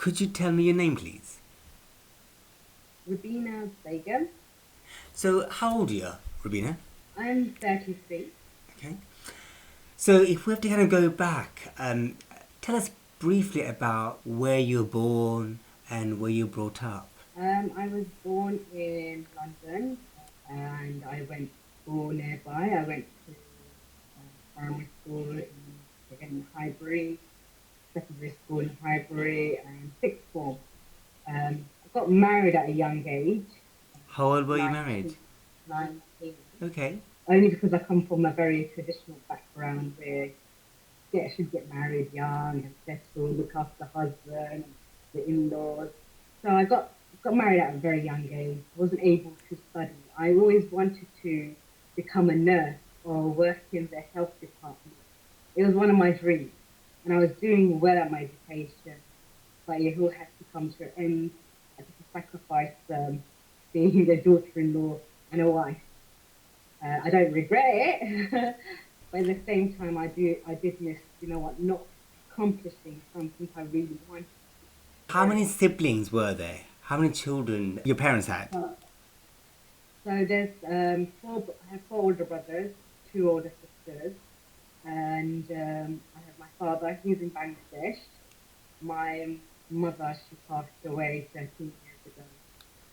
Could you tell me your name, please? Rubina Begum. So, how old are you, Rubina? I'm 33. Okay. So, if we have to kind of go back, tell us briefly about where you were born and where you were brought up. I was born in London and I went to school nearby. I went to primary school in Highbury, secondary school in Highbury, and sixth form. I got married at a young age, How old were you married? 19, 19, Okay. only because I come from a very traditional background where should get married young and settle, look after the husband and the in-laws. So I got married at a very young age. Wasn't able to study. I always wanted to become a nurse or work in the health department. It was one of my dreams, and I was doing well at my education, but it all had to come to an end. I had to sacrifice being a daughter-in-law and a wife. I don't regret it, but at the same time, I did miss, not accomplishing something I really wanted. How many siblings were there? How many children your parents had? Uh, so there's I have four older brothers, two older sisters, and I have my father. He's in Bangladesh. My mother, she passed away 13 years ago,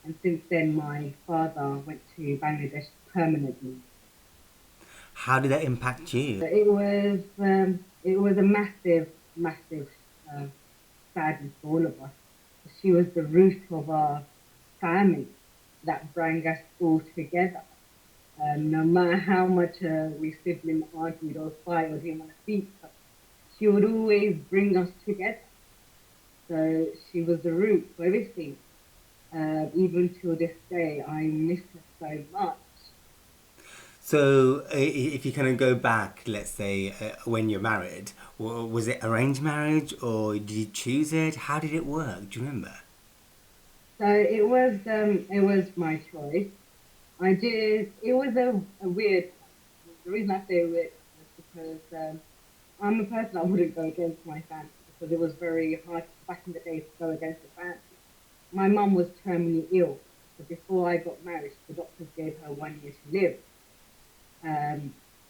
and since then, my father went to Bangladesh permanently. How did that impact you? It was a massive uh, sadness for all of us. She was the root of our family that brought us all together. No matter how much we siblings argued or fight or didn't want to speak, she would always bring us together. So she was the root for everything. Even to this day, I miss her so much. So, if you kind of go back, let's say, when you're married, was it arranged marriage or did you choose it? How did it work? Do you remember? So it was my choice. I did. It was a weird one. The reason I say weird was because I'm a person that wouldn't go against my family because it was very hard back in the day to go against the family. My mum was terminally ill, so before I got married, the doctors gave her 1 year to live.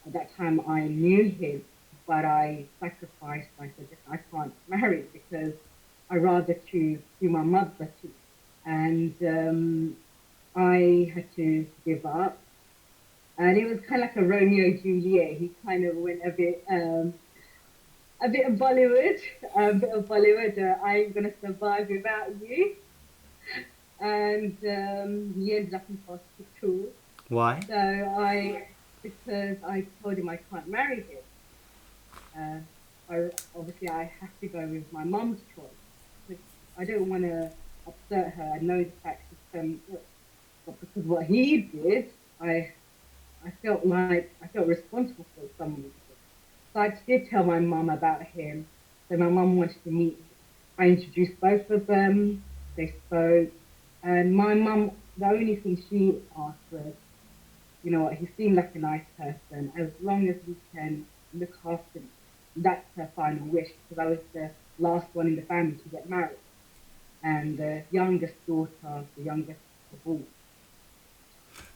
At that time, I knew him, but I sacrificed. I said, I can't marry because I rather choose who my mother choose. And I had to give up. And it was kind of like a Romeo Juliet. He kind of went a bit of Bollywood, a bit of Bollywood. I ain't gonna survive without you. And he ended up in hospital. Why? Because I told him I can't marry him. Uh, obviously I have to go with my mum's choice. Because I don't want to upset her. I know the fact that but because what he did, I felt like I felt responsible for some reason. So I did tell my mum about him. So my mum wanted to meet him. I introduced both of them. They spoke, and my mum, the only thing she asked was, you know what, he seemed like a nice person. As long as we can look after him, that's her final wish. Because I was the last one in the family to get married, and the youngest daughter, the youngest of all.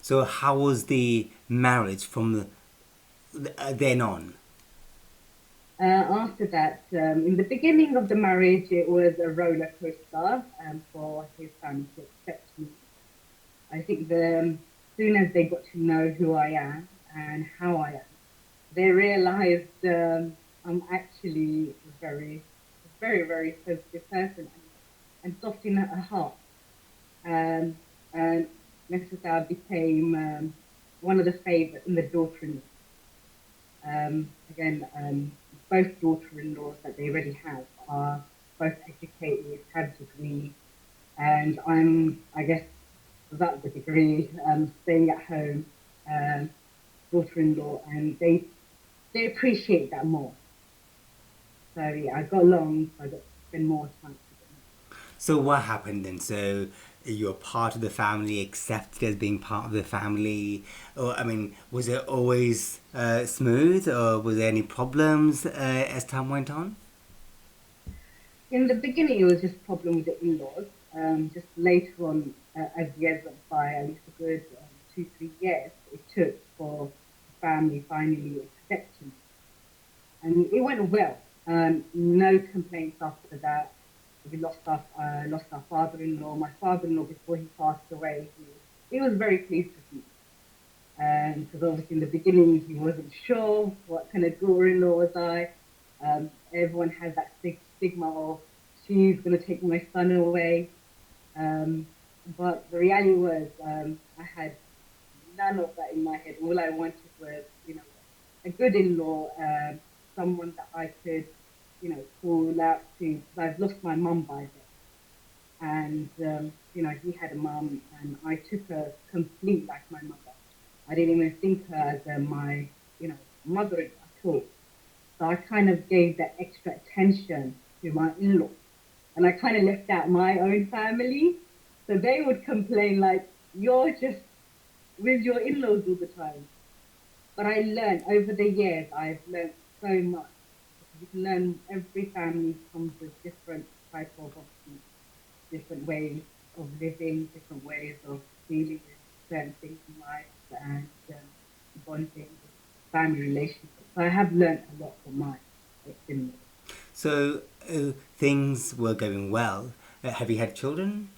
So, how was the marriage from then on? After that, in the beginning of the marriage, it was a roller coaster for his family to accept me. I think soon as they got to know who I am and how I am, they realized I'm actually very sensitive person and soft in her heart. Um, and necessarily I became one of the favorites in the daughter-in-law. Again, both daughter-in-laws that they already have are both educated, have degrees, and I guess, without the degree, staying at home, um, daughter-in-law, and they appreciate that more. So yeah, I got along, so I got to spend more time with them. So, what happened then? So, you're part of the family, accepted as being part of the family. Or, I mean, was it always smooth, or were there any problems as time went on? In the beginning, it was just a problem with the in-laws. Just later on, as the years went by, at least a good 2, 3 years, it took for the family finally accepting, and it went well. No complaints after that. We lost our father-in-law. My father-in-law, before he passed away, he was very pleased with me. Because obviously in the beginning he wasn't sure what kind of daughter-in-law was I. Everyone has that stigma of she's going to take my son away. Um, but the reality was I had none of that in my head. All I wanted was, a good in-law, someone that I could, call out to. Because I've lost my mum by then, and he had a mum, and I took her complete like my mother. I didn't even think her as my, mother at all. So I kind of gave that extra attention to my in-law, and I kind of left out my own family. So they would complain like, "You're just with your in-laws all the time." But I learned over the years. I've learned so much because you can learn every family comes with different type of obviously different ways of living, different ways of dealing with certain things in life and bonding, family relationships. So I have learned a lot from my ex-in-laws. So things were going well. Have you had children?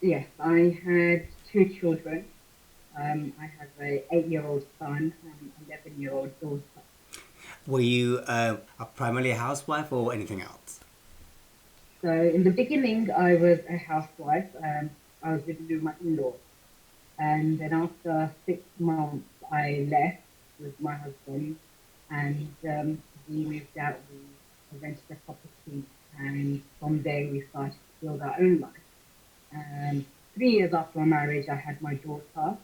Yes, I had 2 children. I have a 8-year-old son and 11-year-old daughter. Were you primarily a housewife or anything else? So in the beginning, I was a housewife. I was living with my in-laws. And then after 6 months, I left with my husband, and we moved out. We rented a property, and from there we started to build our own life. 3 years after my marriage, I had my daughter.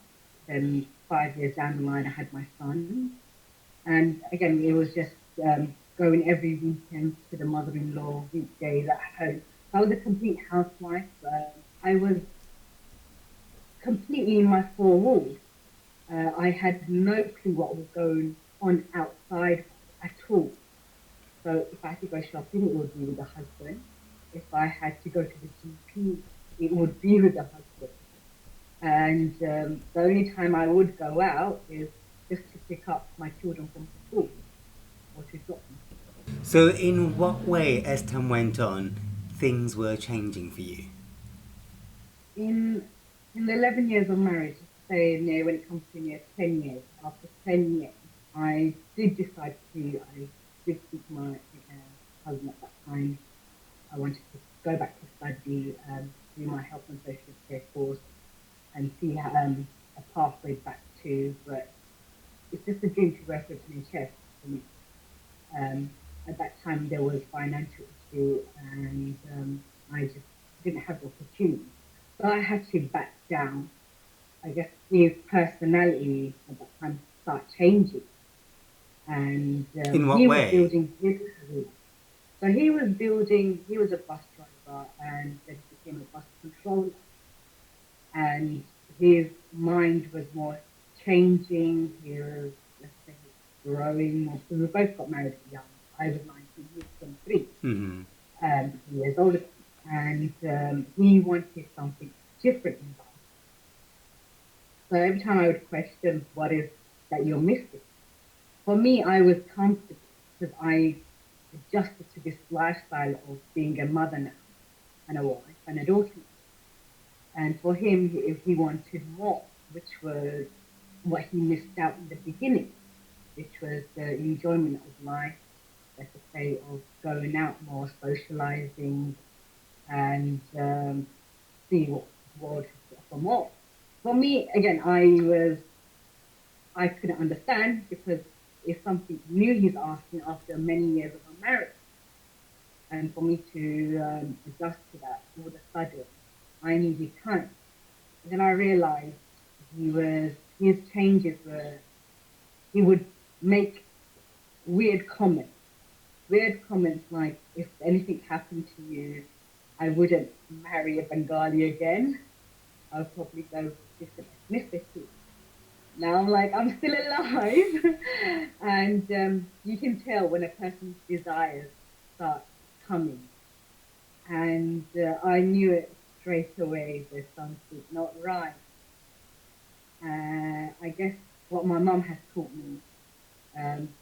Then 5 years down the line, I had my son. And again, it was just going every weekend to the mother-in-law, weekdays at home. I was a complete housewife. I was completely in my four walls. I had no clue what was going on outside at all. So if I had to go shopping, it would be with the husband. If I had to go to the GP, it would be with the husband. And the only time I would go out is just to pick up my children from school or to drop them. So, in what way, as time went on, things were changing for you? In in the 11 years of marriage, say when it comes to near 10 years, after 10 years, I did speak to my husband at that time. I wanted to go back to study, do my health and social care course, and see a pathway back to work. It's just a dream to work with NHS for me. At that time, there was financial issue, and I just didn't have the opportunity. So I had to back down. I guess his personality at that time started changing, and In what he was way? building his career. So he was building. He was a bus driver, and then he became a bus controller. And his mind was more changing. He was, let's say, growing more. So we both got married young. I was 19, he was 23, Mm-hmm. 2 years older. And he wanted something different in life. So every time I would question, what is that you're missing? For me, I was comfortable because I adjusted to this lifestyle of being a mother now and a wife and a daughter. And for him, he wanted more, which was what he missed out in the beginning, which was the enjoyment of life, let's just say, of going out more, socializing, and see what the world has to offer more. For me, again, I couldn't understand because it's something new he's asking after many years of a marriage. And for me to adjust to that all of a sudden, I needed time. Then I realized his changes were, he would make weird comments. Weird comments like, if anything happened to you, I wouldn't marry a Bengali again. I'll probably go with different ethnicity. Now I'm like, I'm still alive. And you can tell when a person's desires start coming. And I knew it straight away. There's something not right. I guess what my mum has taught me,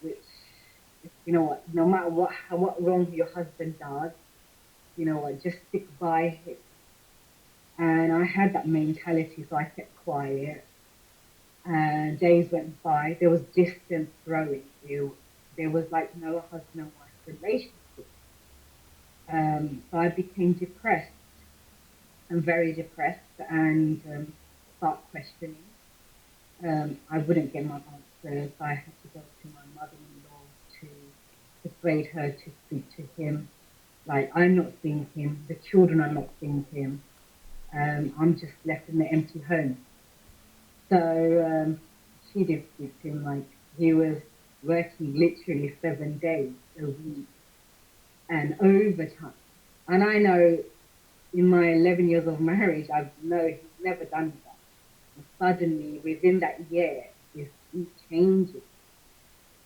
which, you know what, no matter what wrong your husband does, you know what, just stick by him. And I had that mentality, so I kept quiet. And days went by. There was distance growing. There was like no husband and wife relationship. So I became depressed and very depressed, and start questioning. I wouldn't get my answers. I had to go to my mother-in-law to persuade her to speak to him. Like, I'm not seeing him. The children are not seeing him. I'm just left in the empty home. So she did speak to him. Like, he was working literally 7 days a week and overtime. And I know in my 11 years of marriage, I know he's never done that. And suddenly, within that year, he changes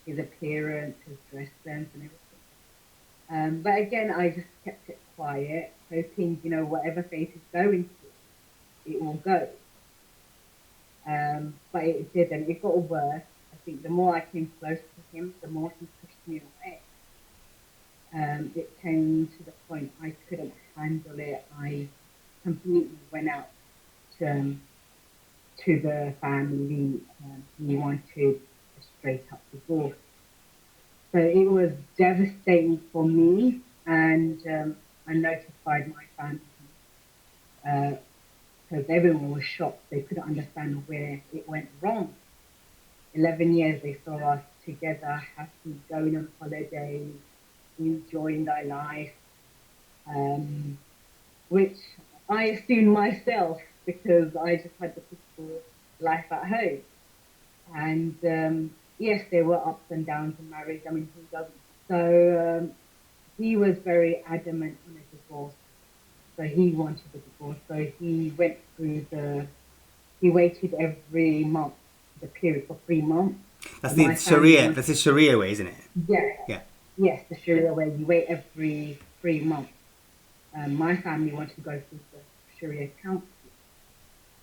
his appearance, his dress sense, and everything. But again, I just kept it quiet, hoping, you know, whatever phase he's going through, it will go. But it didn't. It got worse. I think the more I came close to him, the more he pushed me away. It came to the point I couldn't handle it. I completely went out to, to the family. He wanted a straight up divorce. So it was devastating for me, and I notified my family because everyone was shocked. They couldn't understand where it went wrong. 11 years they saw us together, happy, going on holidays, enjoying their life, um, which I assumed myself because I just had the peaceful life at home. And yes, there were ups and downs in marriage. I mean, who doesn't? So he was very adamant on a divorce. So he wanted a divorce. So he went through he waited every month, the period for 3 months. That's But the my family Sharia. wanted, That's the Sharia way, isn't it? yeah, Yeah. yes, the Sharia way. You wait every 3 months. My family wanted to go through the Sharia council.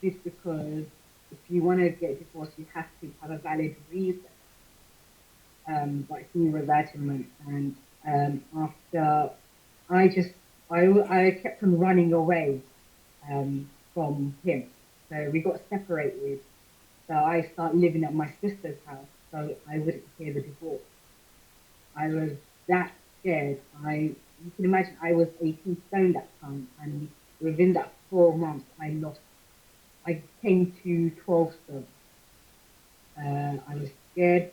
This because if you want to get divorced, you have to have a valid reason. But he was adamant, and after I just I kept on running away from him. So we got separated. So I started living at my sister's house, so I wouldn't hear the divorce. I was that scared. You can imagine, I was 18 stone that time, and within that 4 months, I came to 12 stone. I was scared.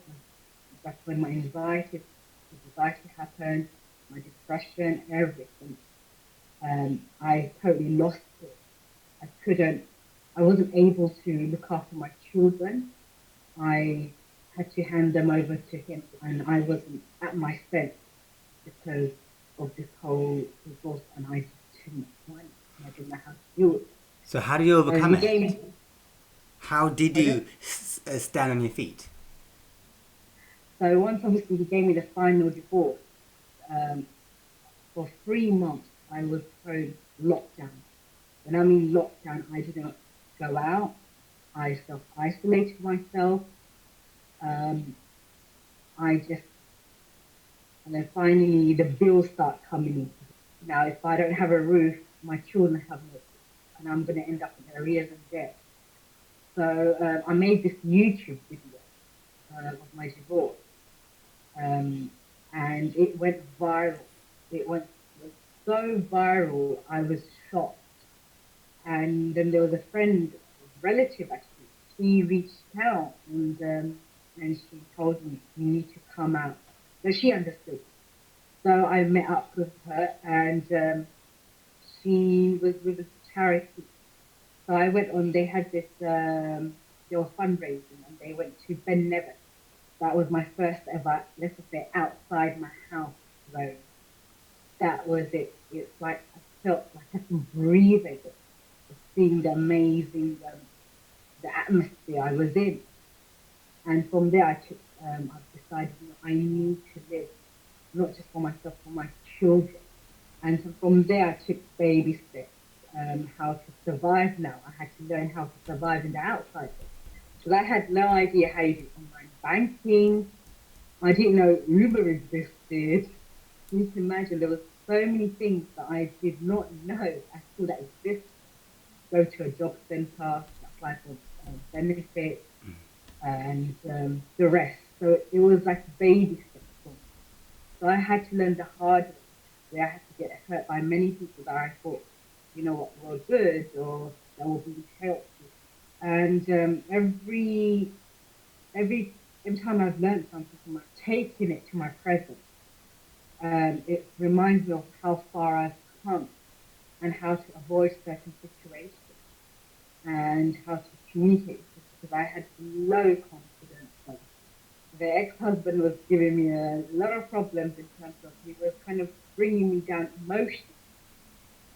That's when my anxiety happened, my depression, everything. I totally lost it. I couldn't, I wasn't able to look after my children. I had to hand them over to him, and I wasn't at my sense because of this whole divorce, and I just didn't want it, and I didn't know how to deal with it. So how do you So overcome he it? gave me, How did pardon? you stand on your feet? So once obviously he gave me the final divorce, um, for 3 months I was home lockdown. When I mean lockdown, I didn't go out. I self isolated myself. Um, I just, and then finally the bills start coming in. Now, if I don't have a roof, my children have no food, and I'm going to end up in arrears and debt. So I made this YouTube video of my divorce, um, and it went viral. It was so viral, I was shocked. And then there was a friend, a relative actually. She reached out, and she told me, "You need to come out." So she understood. So I met up with her, and she was with a charity. So I went on. They had this. They were fundraising, and they went to Ben Nevis. That was my first ever, let's just say, outside my house zone. That was it. It's like I felt like I can breathe again. Just seeing the amazing, the atmosphere I was in, and from there I've decided, you know, I need to live not just for myself, for my children. And so from there, I took baby steps, how to survive now. I had to learn how to survive in the outside world. So I had no idea how you do online banking. I didn't know Uber existed. You can imagine there was so many things that I did not know at all that existed. Go to a job center, apply for benefits, and the rest. So it was like baby steps for me. So I had to learn the hard way, where I had to get hurt by many people that I thought, you know what, were good or that will be helpful. And every time I've learned something from it, taking it to my present, it reminds me of how far I've come and how to avoid certain situations and how to communicate with people because I had low confidence. The ex-husband was giving me a lot of problems in terms of he was kind of bringing me down emotionally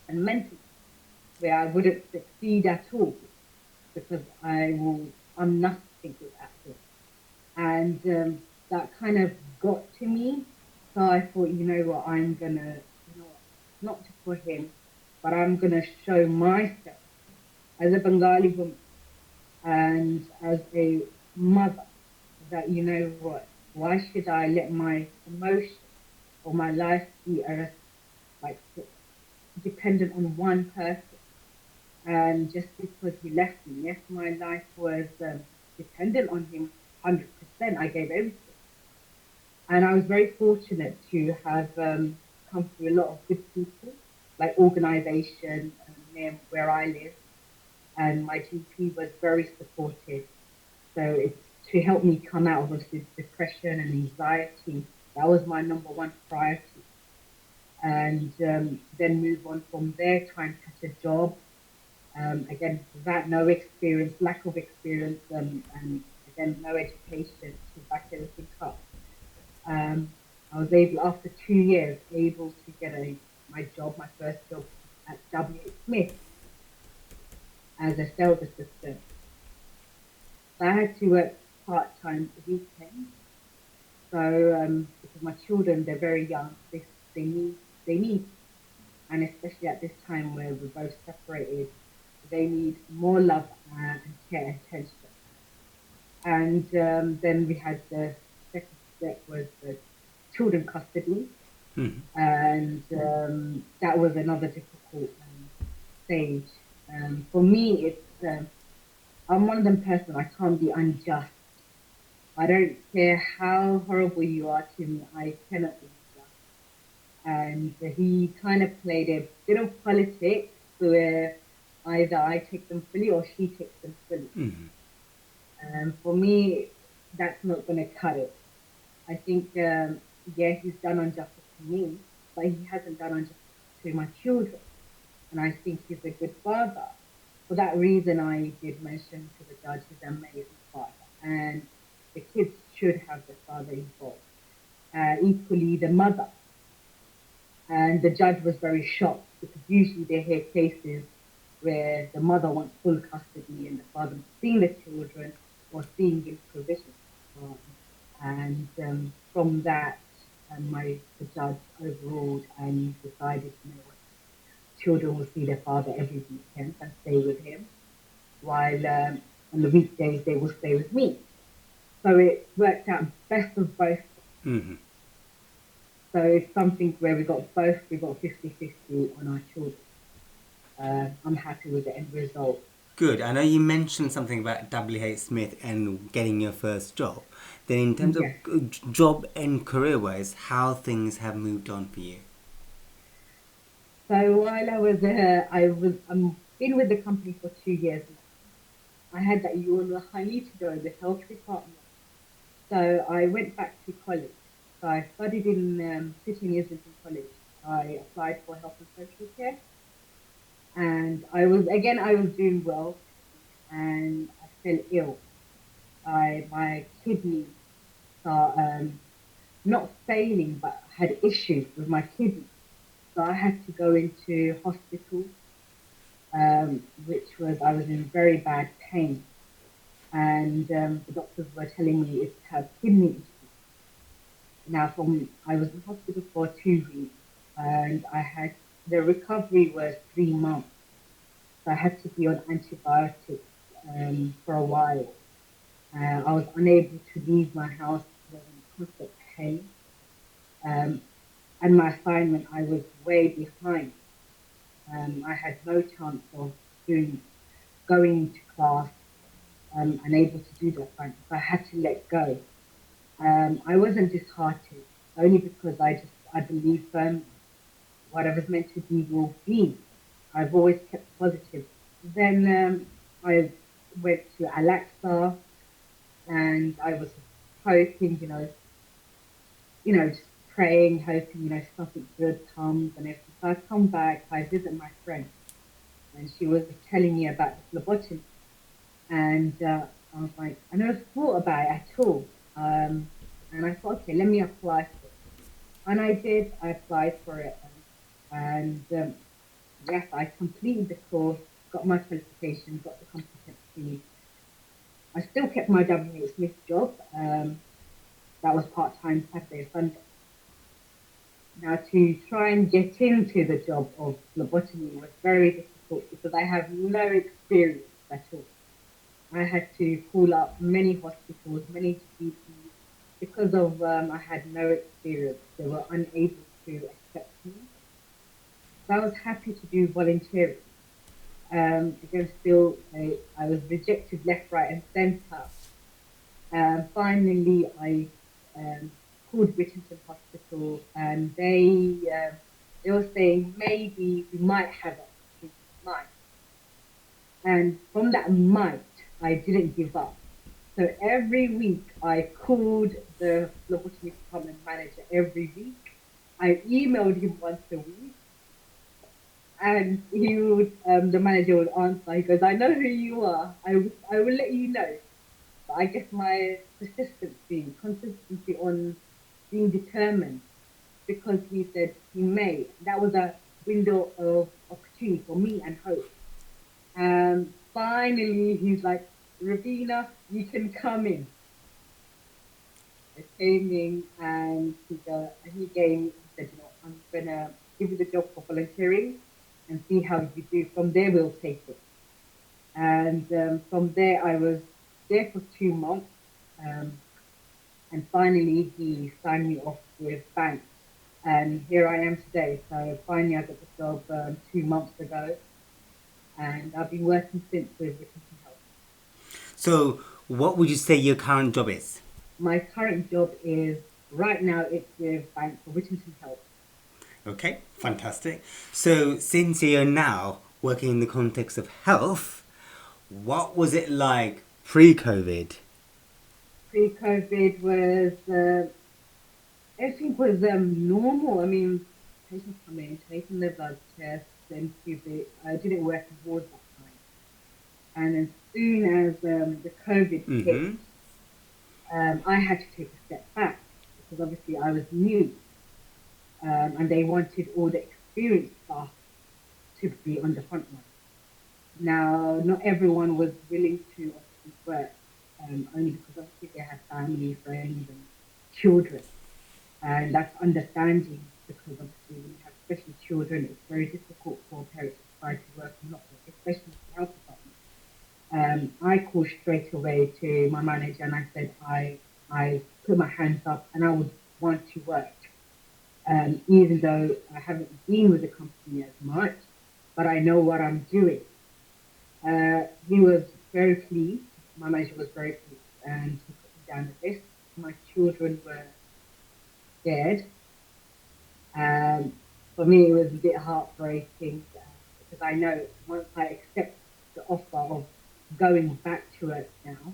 and mentally, where I wouldn't succeed at all because I'm nothing without him. And that kind of got to me. So I thought, you know what, you know what, not just for him, but I'm gonna show myself as a Bengali woman and as a mother that, you know what, why should I let my emotion or my life be like dependent on one person? And just because he left me, yes, my life was dependent on him 100%. I gave everything. And I was very fortunate to have come through a lot of good people, like organisation near where I live. And my GP was very supportive. So it's to help me come out of this depression and anxiety. That was my number one priority. And then move on from there, try and catch a job. Again, that no experience, lack of experience, and again, no education to back everything up. Um, I was able, after 2 years, able to get my first job at W. Smith as a sales assistant. So I had to work part time weekends. So because my children, they're very young, they need they need, and especially at this time where we're both separated, they need more love and care and attention. And then we had the second step was the children custody, and that was another difficult stage. For me, I'm one of them person I can't be unjust. I don't care how horrible you are to me. I cannot be unjust. And he kind of played a bit of politics where either I take them fully or she takes them fully. And for me, that's not going to cut it. I think, yeah, he's done injustice to me, but he hasn't done injustice to my children. And I think he's a good father. For that reason, I did mention to the judge he's an amazing father, and the kids should have the father involved. Equally, the mother. And the judge was very shocked because usually they hear cases where the mother wants full custody and the father seeing the children or seeing his provision. Um, and from that, the judge overruled and decided, you know what, children will see their father every weekend and stay with him, while on the weekdays they will stay with me. So it worked out best of both. Mm-hmm. So it's something where we got 50-50 on our children. I'm happy with the end result. Good. I know you mentioned something about WH Smith and getting your first job. Then, in terms of Yes. job and career wise, how things have moved on for you? So while I'm been with the company for 2 years now. I had that I need to go in the health department. So I went back to college. So I studied in City and Islington College. I applied for health and social care, and I was doing well, and I fell ill. My kidneys are not failing, but had issues with my kidney. So I had to go into hospital, which was I was in very bad pain, and the doctors were telling me it's had kidney issues. Now, from I was in hospital for 2 weeks. and the recovery was 3 months. So I had to be on antibiotics for a while. I was unable to leave my house. I was in constant pain. Um, and my assignment, I was way behind. I had no chance of doing going to class and able to do the assignment. So I had to let go. I wasn't disheartened, only because I believe whatever's meant to be will be. I've always kept positive. Then I went to Alexa, and I was hoping, just praying, hoping, something good comes and everything. So I come back, I visit my friend, and she was telling me about the phlebotomy. And I was like, I never thought about it at all. And I thought, okay, let me apply for it. And I did, I applied for it. And yes, I completed the course, got my qualification, got the competency. I still kept my WH Smith job. That was part time Saturday, Sunday. Now, to try and get into the job of phlebotomy was very difficult because I have no experience at all. I had to call up many hospitals, many GPs, because of I had no experience. They were unable to accept me. So I was happy to do volunteering. Again, still, I was rejected left, right, and centre. Finally, I called Whittington Hospital, and they were saying maybe we might have it, might. And from that might, I didn't give up. So every week, I called the phlebotomy department manager every week. I emailed him once a week, and the manager would answer. He goes, "I know who you are. I will let you know." But I guess my consistency on being determined, because he said he may. That was a window of opportunity for me and hope. Finally, he's like, "Rubina, you can come in." I came in, and he said, "I'm gonna give you the job for volunteering and see how you do. From there, we'll take it." And from there, I was there for 2 months. Um, and finally, he signed me off with bank. And here I am today. So finally, I got the job 2 months ago. And I've been working since with Whittington Health. So, what would you say your current job is? My current job is, right now, it's with Bank for Whittington Health. Okay, fantastic. So, since you're now working in the context of health, what was it like pre-COVID? Pre-COVID was, everything was normal. I mean, patients come in, taking their blood tests, then qubit. I didn't work in wards that time. And as soon as the COVID hit, Mm-hmm. I had to take a step back because obviously I was new, and they wanted all the experienced staff to be on the front line. Now, not everyone was willing to obviously work, only because obviously they had family, friends, and children. And that's understanding, because obviously when you have especially children, it's very difficult for parents to try to work and not work, especially with the health department. I called straight away to my manager and I said I put my hands up and I would want to work. Even though I haven't been with the company as much, but I know what I'm doing. He was very pleased. My manager was very pleased, and he put me down the list. My children were scared. For me, it was a bit heartbreaking, because I know once I accept the offer of going back to it now,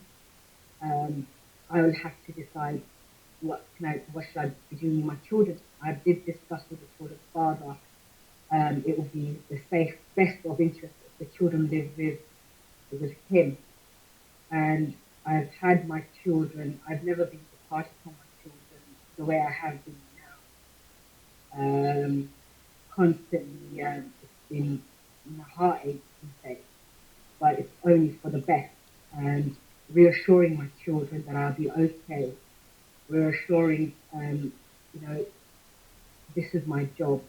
I will have to decide what should I be doing with my children. I did discuss with the children's father. It would be the best of interest if the children live with him. And I've had my children. I've never been departed from my children the way I have been now. Constantly, it's been a heartache, you say, but it's only for the best. And reassuring my children that I'll be okay. Reassuring, this is my job.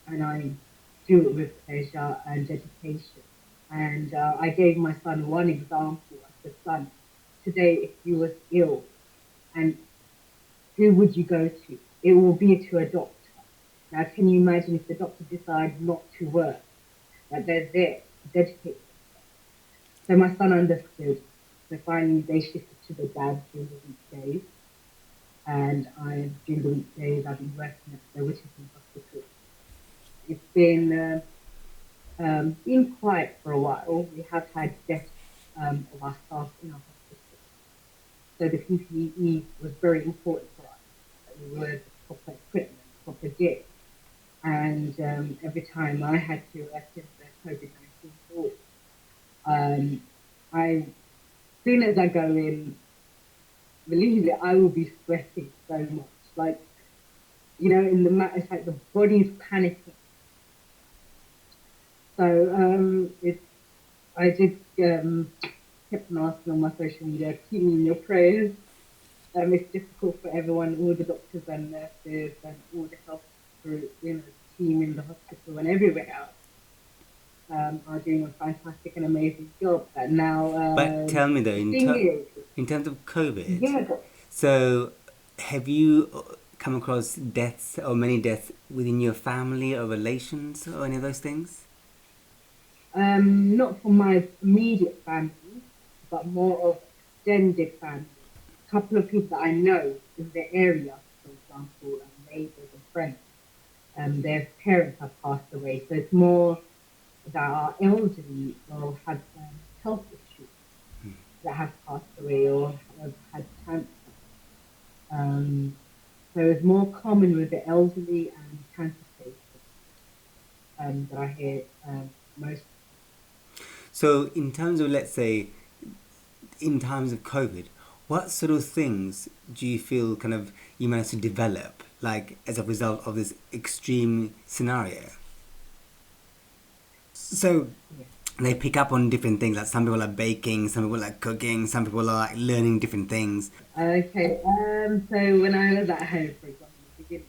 and I do it with pleasure and dedication. And I gave my son one example. I said, son, today if you was ill, and who would you go to? It will be to a doctor. Now, can you imagine if the doctor decides not to work, that they're there to dedicate themselves? So my son understood. So finally, they shifted to the dad during the weekdays, and during the weekdays I've been working at the Whittington Hospital. It's been quiet for a while. We have had deaths of our staff in our hospital. So the PPE was very important for us. That we were the proper equipment, proper gear. And every time I had to attend the COVID-19 ward, as soon as I go in, believe it, I will be sweating so much. Like, it's like the body's panicking. So I did kept on asking on my social media, keep me in your prayers. It's difficult for everyone, all the doctors and nurses and all the health group, team in the hospital and everywhere else. Are doing a fantastic and amazing job. But now, But tell me though, the thing is, in terms of COVID, yeah, so have you come across deaths or many deaths within your family or relations or any of those things? not from my immediate family, but more of extended family. A couple of people that I know in the area, for example, neighbors and friends, their parents have passed away. So it's more that are elderly or have health issues that have passed away or have had cancer. Um, so it's more common with the elderly and cancer patients that I hear most. So in terms of, let's say, in times of COVID, what sort of things do you feel kind of you managed to develop, like as a result of this extreme scenario? So Yeah. they pick up on different things. Like some people are baking, some people are cooking, some people are like learning different things. Okay. So when I was at home, for example, in the beginning,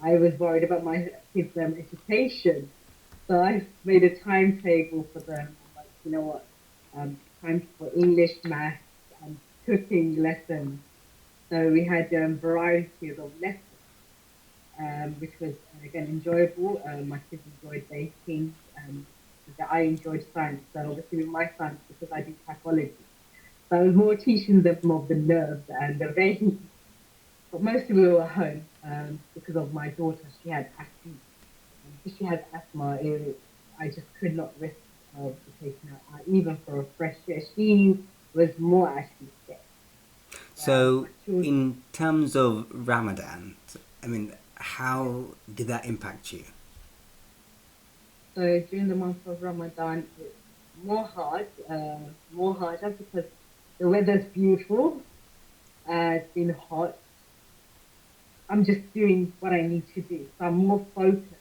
I was worried about my kids' education. So I made a timetable for them. I'm like, you know what? Time for English, maths, and cooking lessons. So we had varieties of lessons, which was again enjoyable. My kids enjoyed baking. I enjoyed science. So obviously with my science, because I do pathology, so I was more teaching them of the nerves and the veins. But mostly we were home because of my daughter. She had asthma. Because she has asthma, I just could not risk taking her out, even for a fresh air. She was more actually sick. So My children, in terms of Ramadan, I mean, how did that impact you? so during the month of Ramadan, it's more harder because the weather's beautiful. It's been hot. I'm just doing what I need to do. So I'm more focused.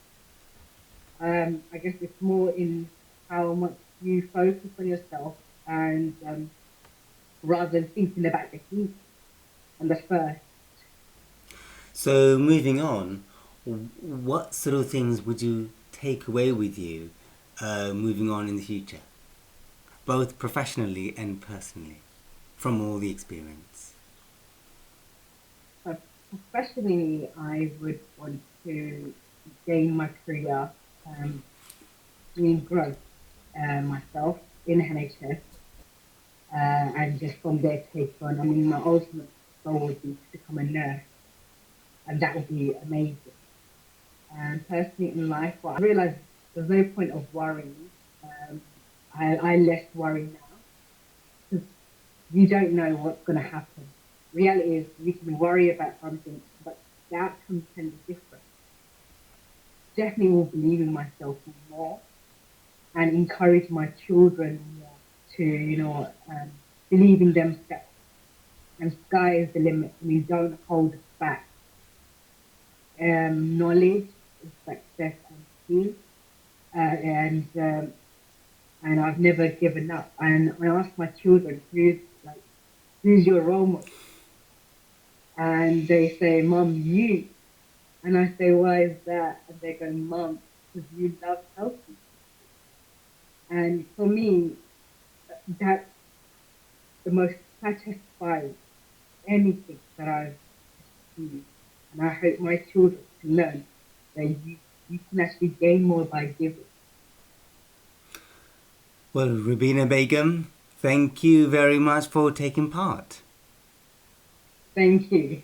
I guess it's more in how much you focus on yourself and rather than thinking about the heat and the first. So moving on, what sort of things would you take away with you moving on in the future, both professionally and personally, from all the experience? But professionally, I would want to gain my career, doing growth myself in NHS, and just from there take on. I mean, my ultimate goal would be to become a nurse, and that would be amazing. And personally in life, well, I realize there's no point of worrying. Um, I less worry now because you don't know what's going to happen. Reality is you can worry about something, but the outcome can be different. Definitely will believe in myself more and encourage my children more to, believe in themselves. And sky is the limit. I mean, don't hold back. Knowledge is success and skill. And I've never given up. And I ask my children, who's your role model? And they say, Mom, you. And I say, why is that? And they go, Mum, because you love helping. And for me, that's the most satisfying anything that I've achieved. And I hope my children can learn that you can actually gain more by giving. Well, Rubina Begum, thank you very much for taking part. Thank you.